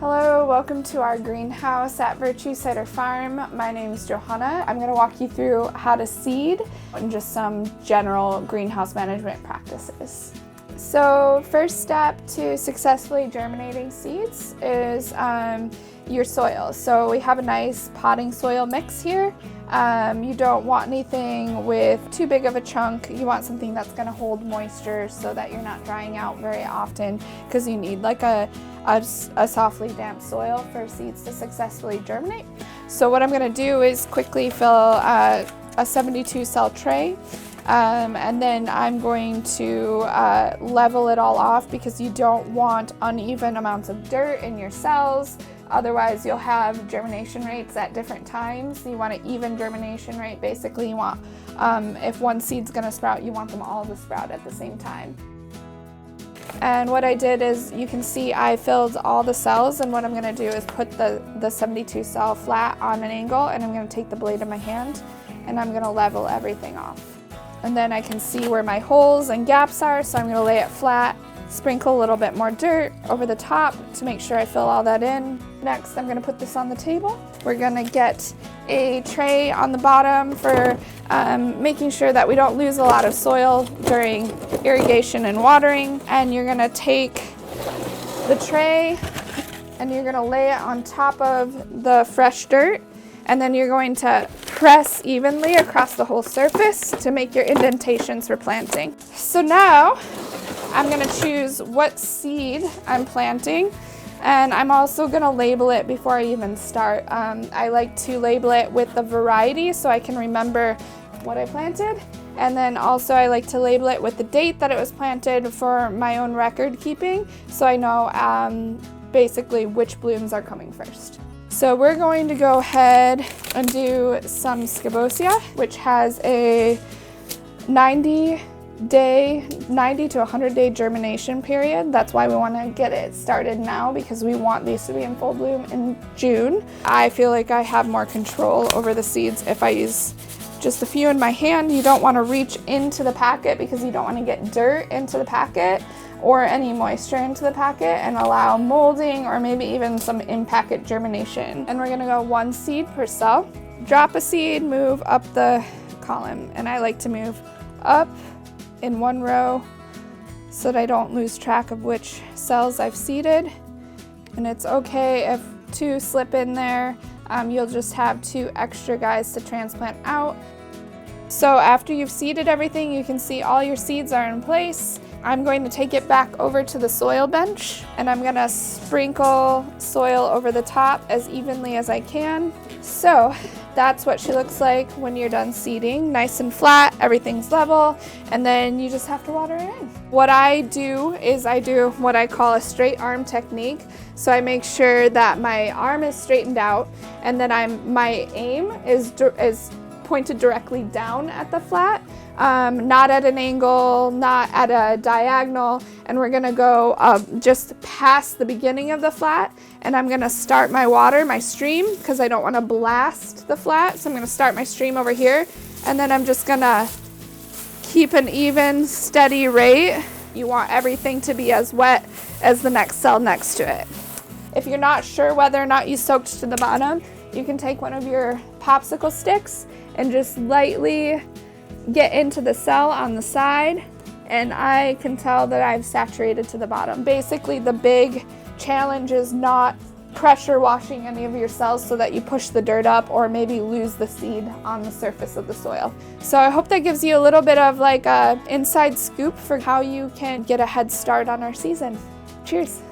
Hello, welcome to our greenhouse at Virtue Cider Farm. My name is Johanna. I'm going to walk you through how to seed and just some general greenhouse management practices. So first step to successfully germinating seeds is your soil. So we have a nice potting soil mix here. You don't want anything with too big of a chunk. You want something that's going to hold moisture so that you're not drying out very often, because you need like a softly damp soil for seeds to successfully germinate. So what I'm going to do is quickly fill a 72 cell tray. And then I'm going to level it all off, because you don't want uneven amounts of dirt in your cells. Otherwise you'll have germination rates at different times. You want an even germination rate. Basically you want, if one seed's going to sprout, you want them all to sprout at the same time. And what I did is, you can see I filled all the cells, and what I'm going to do is put the 72 cell flat on an angle, and I'm going to take the blade in my hand and I'm going to level everything off. And then I can see where my holes and gaps are, so I'm going to lay it flat, sprinkle a little bit more dirt over the top to make sure I fill all that in. Next, I'm going to put this on the table. We're going to get a tray on the bottom for making sure that we don't lose a lot of soil during irrigation and watering. And you're going to take the tray and you're going to lay it on top of the fresh dirt, and then you're going to press evenly across the whole surface to make your indentations for planting. So now I'm going to choose what seed I'm planting, and I'm also going to label it before I even start. I like to label it with the variety so I can remember what I planted, and then also I like to label it with the date that it was planted for my own record keeping, so I know basically which blooms are coming first. So we're going to go ahead and do some scabosia, which has a 90 to 100 day germination period. That's why we want to get it started now, because we want these to be in full bloom in June. I feel like I have more control over the seeds if I use just a few in my hand. You don't want to reach into the packet, because you don't want to get dirt into the packet or any moisture into the packet and allow molding or maybe even some in-packet germination. And we're going to go one seed per cell. Drop a seed, move up the column, and I like to move up in one row so that I don't lose track of which cells I've seeded. And it's okay if two slip in there. You'll just have 2 extra guys to transplant out. So after you've seeded everything, you can see all your seeds are in place. I'm going to take it back over to the soil bench, and I'm going to sprinkle soil over the top as evenly as I can. So that's what she looks like when you're done seeding. Nice and flat, everything's level, and then you just have to water it in. What I do is I do what I call a straight arm technique. So I make sure that my arm is straightened out, and then my aim is pointed directly down at the flat, not at an angle, not at a diagonal, and we're gonna go just past the beginning of the flat, and I'm gonna start my water, my stream, because I don't want to blast the flat, so I'm gonna start my stream over here, and then I'm just gonna keep an even, steady rate. You want everything to be as wet as the next cell next to it. If you're not sure whether or not you soaked to the bottom, you can take one of your popsicle sticks and just lightly get into the cell on the side, and I can tell that I've saturated to the bottom. Basically, the big challenge is not pressure washing any of your cells so that you push the dirt up or maybe lose the seed on the surface of the soil. So I hope that gives you a little bit of like a inside scoop for how you can get a head start on our season. Cheers.